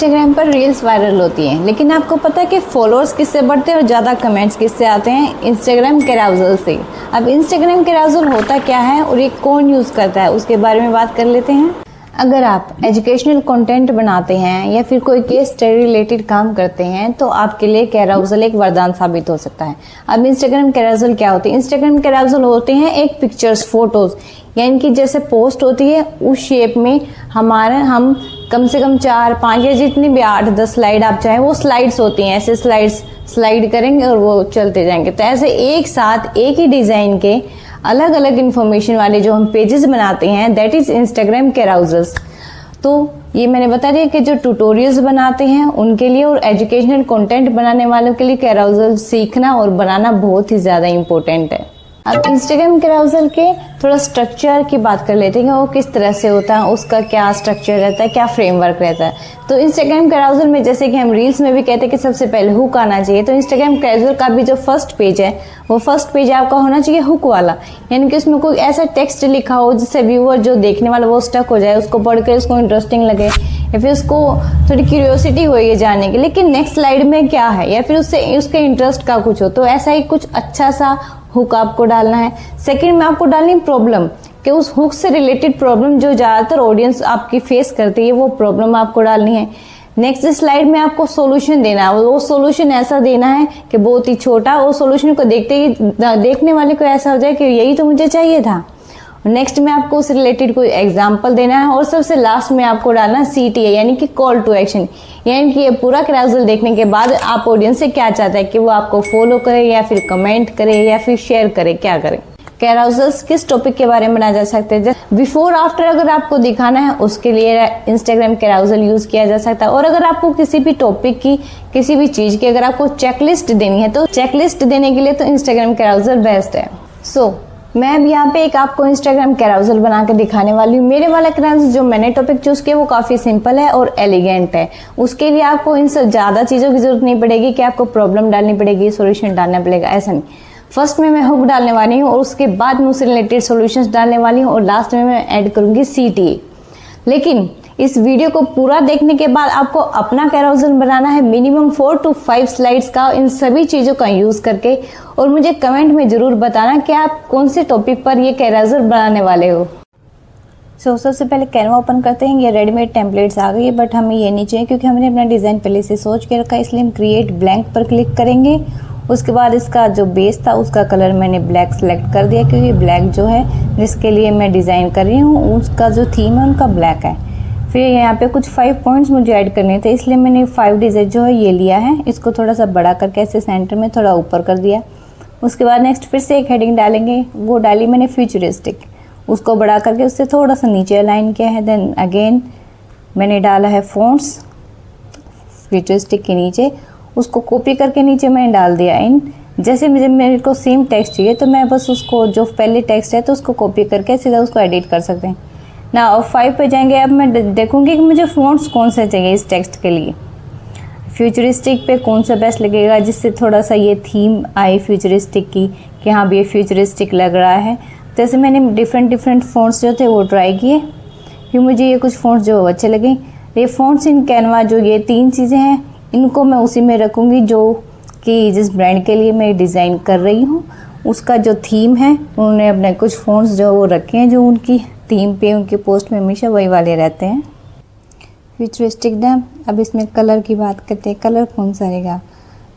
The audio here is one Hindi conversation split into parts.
इंस्टाग्राम पर रील्स वायरल होती हैं, लेकिन आपको पता है कि फॉलोअर्स किससे बढ़ते हैं और ज़्यादा कमेंट्स किससे आते हैं? इंस्टाग्राम कैराउजल से। अब इंस्टाग्राम कैराउजल होता क्या है और ये कौन यूज़ करता है, उसके बारे में बात कर लेते हैं। अगर आप एजुकेशनल कंटेंट बनाते हैं या फिर कोई केस स्टडी रिलेटेड काम करते हैं तो आपके लिए कैराउजल एक वरदान साबित हो सकता है। अब इंस्टाग्राम कैराउजल क्या होती है? इंस्टाग्राम कैराउजल होते हैं एक पिक्चर्स, फोटोज, यानी कि जैसे पोस्ट होती है उस शेप में हम कम से कम 4-5 या जितनी भी 8-10 स्लाइड आप चाहें, वो स्लाइड्स होती हैं, ऐसे स्लाइड करेंगे और वो चलते जाएंगे। तो ऐसे एक साथ एक ही डिजाइन के अलग अलग इंफॉर्मेशन वाले जो हम पेजेस बनाते हैं, दैट इज इंस्टाग्राम कैराउजल्स। तो ये मैंने बता दिया कि जो ट्यूटोरियल्स बनाते हैं उनके लिए और एजुकेशनल कंटेंट बनाने वालों के लिए कैराउजल सीखना और बनाना बहुत ही ज्यादा इंपॉर्टेंट है। अब इंस्टाग्राम कैराउजल के थोड़ा स्ट्रक्चर की बात कर लेते हैं कि वो किस तरह से होता है, उसका क्या स्ट्रक्चर रहता है, क्या फ्रेमवर्क रहता है। तो इंस्टाग्राम कैराउजल में जैसे कि हम रील्स में भी कहते हैं कि सबसे पहले हुक आना चाहिए, तो इंस्टाग्राम कैराउजल का भी जो फर्स्ट पेज है वो फर्स्ट पेज आपका होना चाहिए हुक वाला, यानी कि उसमें कोई ऐसा टेक्स्ट लिखा हो जिससे व्यूअर जो देखने वाला वो स्टक हो जाए, उसको पढ़कर उसको इंटरेस्टिंग लगे या फिर उसको थोड़ी क्यूरियोसिटी हो ये जानने की लेकिन नेक्स्ट स्लाइड में क्या है, या फिर उससे उसके इंटरेस्ट का कुछ हो। तो ऐसा ही कुछ अच्छा सा हुक आपको डालना है। सेकंड में आपको डालनी प्रॉब्लम, कि उस हुक से रिलेटेड प्रॉब्लम जो ज्यादातर ऑडियंस आपकी फेस करती है वो प्रॉब्लम आपको डालनी है। नेक्स्ट स्लाइड में आपको सॉल्यूशन देना है, वो सॉल्यूशन ऐसा देना है कि बहुत ही छोटा, वो सॉल्यूशन को देखते ही देखने वाले को ऐसा हो जाए कि यही तो मुझे चाहिए था। नेक्स्ट में आपको उससे रिलेटेड कोई एग्जाम्पल देना है और सबसे लास्ट में आपको डालना CTA यानी कि कॉल टू एक्शन, यानी कि ये पूरा कैराउजल देखने के बाद आप ऑडियंस से क्या चाहता है कि वो आपको फॉलो करे या फिर कमेंट करे या फिर शेयर करे, क्या करे। कैराउजल्स किस टॉपिक के बारे में बनाया जा सकते हैं, बिफोर आफ्टर अगर आपको दिखाना है उसके लिए इंस्टाग्राम कैराउजल यूज किया जा सकता है। और अगर आपको किसी भी टॉपिक की, किसी भी चीज की अगर आपको चेकलिस्ट देनी है तो चेकलिस्ट देने के लिए तो इंस्टाग्राम कैराउजल बेस्ट है। मैं अब यहाँ पे एक आपको इंस्टाग्राम कैराउजल बना के दिखाने वाली हूँ। मेरे वाला कैराउजल जो मैंने टॉपिक चूज किया वो काफी सिंपल है और एलिगेंट है। उसके लिए आपको इन सब ज्यादा चीजों की जरूरत नहीं पड़ेगी कि आपको प्रॉब्लम डालनी पड़ेगी, सॉल्यूशन डालना पड़ेगा, ऐसा नहीं। फर्स्ट में मैं हुक डालने वाली हूँ और उसके बाद मैं उससे रिलेटेड सॉल्यूशंस डालने वाली हूँ और लास्ट में मैं ऐड करूंगी CTA। लेकिन इस वीडियो को पूरा देखने के बाद आपको अपना कैराउजल बनाना है मिनिमम 4 to 5 स्लाइड्स का, इन सभी चीजों का यूज करके, और मुझे कमेंट में जरूर बताना कि आप कौन से टॉपिक पर ये कैराउजल बनाने वाले हो। सबसे पहले कैनवा ओपन करते हैं। ये रेडीमेड टेम्पलेट्स आ गई है बट हमें ये नहीं चाहिए क्योंकि हमने अपना डिजाइन पहले से सोच के रखा है, इसलिए हम क्रिएट ब्लैंक पर क्लिक करेंगे। उसके बाद इसका जो बेस था उसका कलर मैंने ब्लैक सेलेक्ट कर दिया क्योंकि ब्लैक जो है जिसके लिए मैं डिजाइन कर रही हूँ उसका जो थीम है उनका ब्लैक है। फिर यहाँ पे कुछ 5 पॉइंट्स मुझे ऐड करने थे, इसलिए मैंने 5 डिजिट जो है ये लिया है, इसको थोड़ा सा बड़ा करके ऐसे सेंटर में थोड़ा ऊपर कर दिया। उसके बाद नेक्स्ट फिर से एक हेडिंग डालेंगे, वो डाली मैंने फ्यूचरिस्टिक, उसको बड़ा करके उससे थोड़ा सा नीचे अलाइन किया है। देन अगेन मैंने डाला है फ़ॉन्ट्स फ्यूचरिस्टिक के नीचे, उसको कॉपी करके नीचे मैंने डाल दिया इन। जैसे मेरे को सेम टेक्स्ट चाहिए तो मैं बस उसको जो पहले टेक्स्ट है तो उसको कॉपी करके सीधा उसको एडिट कर सकते हैं ना। और 5 पे जाएंगे, अब मैं देखूंगी कि मुझे फ़ॉन्ट्स कौन से चाहिए इस टेक्स्ट के लिए। फ्यूचरिस्टिक पे कौन सा बेस्ट लगेगा जिससे थोड़ा सा ये थीम आए फ्यूचरिस्टिक की कि हाँ भी ये फ्यूचरिस्टिक लग रहा है। जैसे मैंने डिफरेंट फ़ॉन्ट्स जो थे वो ट्राई किए, फिर मुझे ये कुछ फ़ॉन्ट्स जो अच्छे लगे। ये फ़ॉन्ट्स इन कैनवा जो ये 3 चीज़ें हैं इनको मैं उसी में रखूँगी जो कि जिस ब्रांड के लिए मैं डिज़ाइन कर रही हूँ उसका जो थीम है उन्होंने अपने कुछ फ़ॉन्ट्स जो वो रखे हैं जो उनकी थीम पे उनके पोस्ट में हमेशा वही वाले रहते हैं। Futuristic dam. अब इसमें कलर की बात करते हैं, कलर कौन सा रहेगा।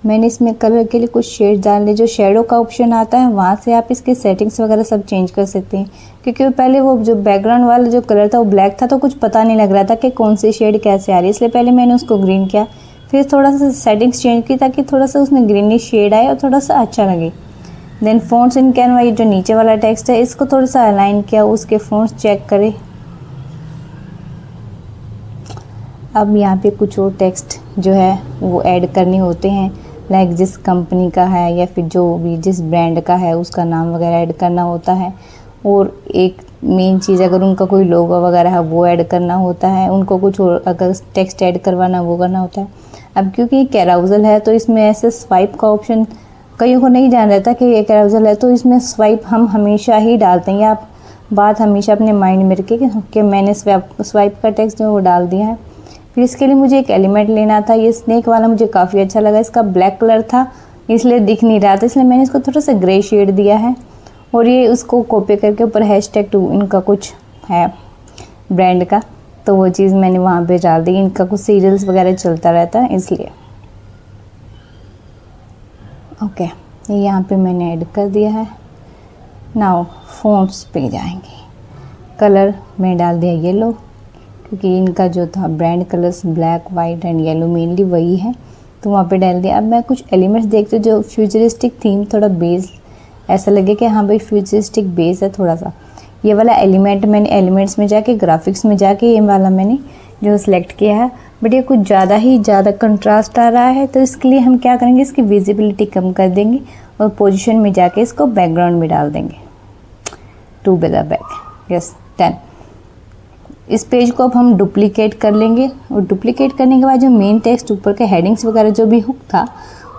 मैंने इसमें कलर के लिए कुछ शेड डालने, जो शेडो का ऑप्शन आता है वहाँ से आप इसके सेटिंग्स वगैरह सब चेंज कर सकते हैं क्योंकि पहले वो जो बैकग्राउंड वाला जो कलर था वो ब्लैक था तो कुछ पता नहीं लग रहा था कि कौन सी शेड कैसे आ रही है, इसलिए पहले मैंने उसको ग्रीन किया, फिर थोड़ा सा सेटिंग्स चेंज की ताकि थोड़ा सा उसमें ग्रीनिश शेड आए और थोड़ा सा अच्छा लगे। देन फ़ॉन्ट्स इन कैनवा, ये जो नीचे वाला टेक्स्ट है इसको थोड़ा सा अलाइन किया, उसके फ़ॉन्ट्स चेक करें। अब यहाँ पे कुछ और टेक्स्ट जो है वो ऐड करने होते हैं, लाइक जिस कंपनी का है या फिर जो भी जिस ब्रांड का है उसका नाम वगैरह ऐड करना होता है। और एक मेन चीज़ अगर उनका कोई लोगो वगैरह है वो ऐड करना होता है, उनको कुछ और अगर टेक्स्ट ऐड करवाना वो करना होता है। अब क्योंकि कैराउजल है तो इसमें ऐसे स्वाइप का ऑप्शन कईयों को नहीं जान रहता कि ये कैराउजल है, तो इसमें स्वाइप हम हमेशा ही डालते हैं। या बात हमेशा अपने माइंड में रखिए कि मैंने स्वाइप का टेक्स्ट जो वो डाल दिया है। फिर इसके लिए मुझे एक एलिमेंट लेना था। ये स्नेक वाला मुझे काफ़ी अच्छा लगा, इसका ब्लैक कलर था इसलिए दिख नहीं रहा था, इसलिए मैंने इसको थोड़ा सा ग्रे शेड दिया है। और ये उसको कॉपी करके ऊपर #2 इनका कुछ है ब्रांड का, तो वो चीज़ मैंने वहाँ पे डाल दी। इनका कुछ सीरियल्स वगैरह चलता रहता है इसलिए। ओके, ये यहाँ पे मैंने ऐड कर दिया है। नाउ फ़ॉन्ट्स पे जाएंगे। कलर में डाल दिया येलो, क्योंकि इनका जो था brand colours black, white and yellow mainly वही है, तो वहाँ पे डाल दिया। अब मैं कुछ एलिमेंट्स देखती हूँ जो फ्यूचरिस्टिक थीम, थोड़ा बेस ऐसा लगे कि हाँ भाई फ्यूचरिस्टिक बेस है थोड़ा सा। ये वाला एलिमेंट मैंने एलिमेंट्स में जाके, ग्राफिक्स में जाके ये वाला मैंने जो सिलेक्ट किया है, बट ये कुछ ज़्यादा कंट्रास्ट आ रहा है, तो इसके लिए हम क्या करेंगे, इसकी विजिबिलिटी कम कर देंगे और पोजीशन में जाके इसको बैकग्राउंड में डाल देंगे, to be the back. Yes, done. इस पेज को अब हम डुप्लीकेट कर लेंगे और डुप्लीकेट करने के बाद जो मेन टेक्स्ट ऊपर के हेडिंग्स वगैरह जो भी हुक था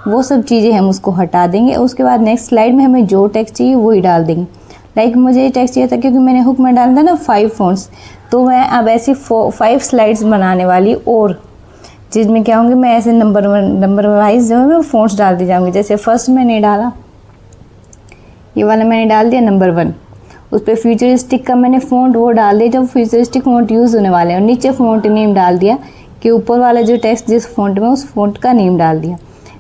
वो सब चीज़ें हम उसको हटा देंगे। उसके बाद नेक्स्ट स्लाइड में हमें जो टेक्स्ट चाहिए वही डाल देंगे। लाइक मुझे ये टेक्स्ट चाहिए था क्योंकि मैंने हुक में डाला था ना 5 फ़ॉन्ट्स, तो मैं अब ऐसी 5 स्लाइड्स बनाने वाली, और जिसमें क्या होंगे मैं ऐसे नंबर वाइज जो है मैं फ़ॉन्ट्स डालती जाऊँगी। जैसे फर्स्ट मैंने डाला, ये वाला मैंने डाल दिया नंबर 1, उस पर फ्यूचरिस्टिक का मैंने फ़ॉन्ट वो डाल दिया जब फ्यूचरिस्टिक फ़ॉन्ट यूज़ होने वाले हैं, और नीचे फ़ॉन्ट नेम डाल दिया कि ऊपर वाला जो टेक्स्ट जिस फ़ॉन्ट में उस फ़ॉन्ट का नेम डाल दिया।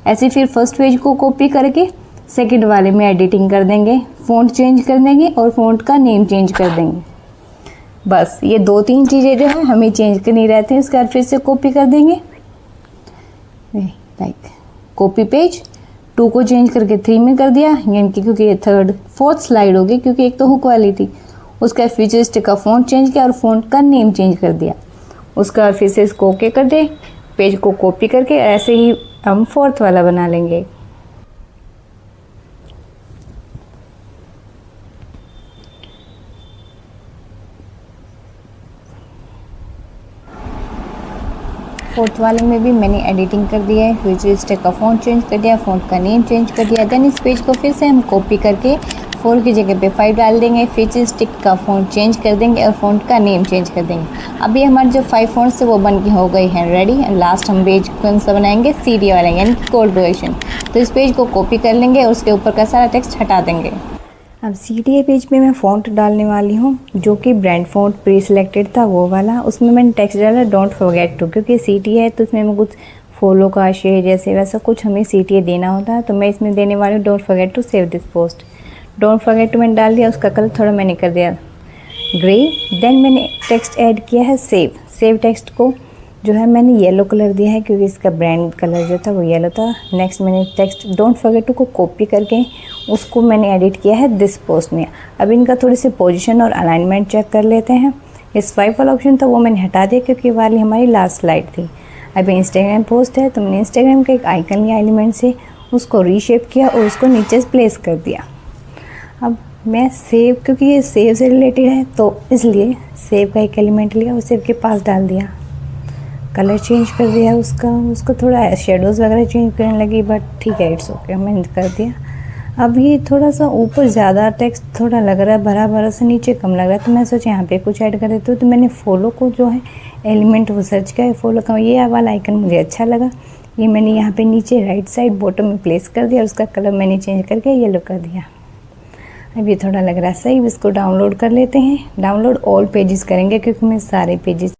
ऐसे फिर फर्स्ट पेज को कॉपी करके सेकंड वाले में एडिटिंग कर देंगे, फ़ॉन्ट चेंज कर देंगे और फ़ॉन्ट का नेम चेंज कर देंगे। बस ये 2-3 चीज़ें जो है हमें चेंज करनी रहती हैं। इसके बाद फिर से कॉपी कर देंगे, लाइक कॉपी पेज 2 को चेंज करके 3 में कर दिया, यानी कि क्योंकि ये 4th स्लाइड होगी, क्योंकि एक तो हुक वाली थी। उसका फ्यूचरिस्टिक का फ़ॉन्ट चेंज किया और फ़ॉन्ट का नेम चेंज कर दिया। उसका बाद फिर से इसको ओके कर दे, पेज को कॉपी करके ऐसे ही हम 4th वाला बना लेंगे। फोर्थ वाले में भी मैंने एडिटिंग कर दिया है, फ्यूचरिस्टिक का फ़ॉन्ट चेंज कर दिया, फ़ॉन्ट का नेम चेंज कर दिया। देन इस पेज को फिर से हम कॉपी करके 4 की जगह पे 5 डाल देंगे, फ्यूचरिस्टिक का फ़ॉन्ट चेंज कर देंगे और फ़ॉन्ट का नेम चेंज कर देंगे। अभी हमारे जो 5 फ़ॉन्ट्स है वो बन के हो गई हैं रेडी। एंड लास्ट हम पेज कौन सा बनाएंगे, CD वाला, यानी कि कॉल टू एक्शन। तो इस पेज को कॉपी कर लेंगे और उसके ऊपर का सारा टेक्स्ट हटा देंगे। अब CTA पेज पे मैं फ़ॉन्ट डालने वाली हूँ जो कि ब्रांड फ़ॉन्ट प्री सिलेक्टेड था वो वाला। उसमें मैंने टेक्स्ट डाला डोंट फॉरगेट टू, क्योंकि CTA है तो उसमें मैं कुछ फॉलो का शेयर जैसे वैसा कुछ हमें CTA देना होता है, तो मैं इसमें देने वाली हूँ don't forget to save this post. Don't forget to मैंने डाल दिया, उसका कलर थोड़ा मैंने कर दिया ग्रे। देन मैंने टेक्स्ट ऐड किया है सेव टेक्स्ट को जो है मैंने येलो कलर दिया है क्योंकि इसका ब्रांड कलर जो था वो येलो था। नेक्स्ट मैंने टेक्स्ट डोंट फॉरगेट टू को कॉपी करके उसको मैंने एडिट किया है दिस पोस्ट में। अब इनका थोड़ी सी पोजीशन और अलाइनमेंट चेक कर लेते हैं। इस 5 वाला ऑप्शन था वो मैंने हटा दिया क्योंकि वाली हमारी लास्ट स्लाइड थी। अभी इंस्टाग्राम पोस्ट है तो मैंने इंस्टाग्राम का एक आइकन लिया एलिमेंट से, उसको रीशेप किया और उसको नीचे प्लेस कर दिया। अब मैं सेव, क्योंकि ये सेव से रिलेटेड है तो इसलिए सेव का एक एलिमेंट लिया और सेव के पास डाल दिया। कलर चेंज कर दिया उसको थोड़ा शेडोज़ वगैरह चेंज करने लगी, बट ठीक है इट्स ओके, मैंने कर दिया। अब ये थोड़ा सा ऊपर ज़्यादा टेक्स्ट थोड़ा लग रहा है, भरा भरा से नीचे कम लग रहा है, तो मैं सोचा यहाँ पे कुछ ऐड कर देती हूँ। तो मैंने फॉलो को जो है एलिमेंट वो सर्च किया, फॉलो का ये वाला आइकन मुझे अच्छा लगा, ये मैंने यहाँ पे नीचे राइट साइड बॉटम में प्लेस कर दिया और उसका कलर मैंने चेंज करके येलो कर दिया। अब ये थोड़ा लग रहा है सही, इसको डाउनलोड कर लेते हैं। डाउनलोड ऑल पेजेस करेंगे क्योंकि मैं सारे पेजेस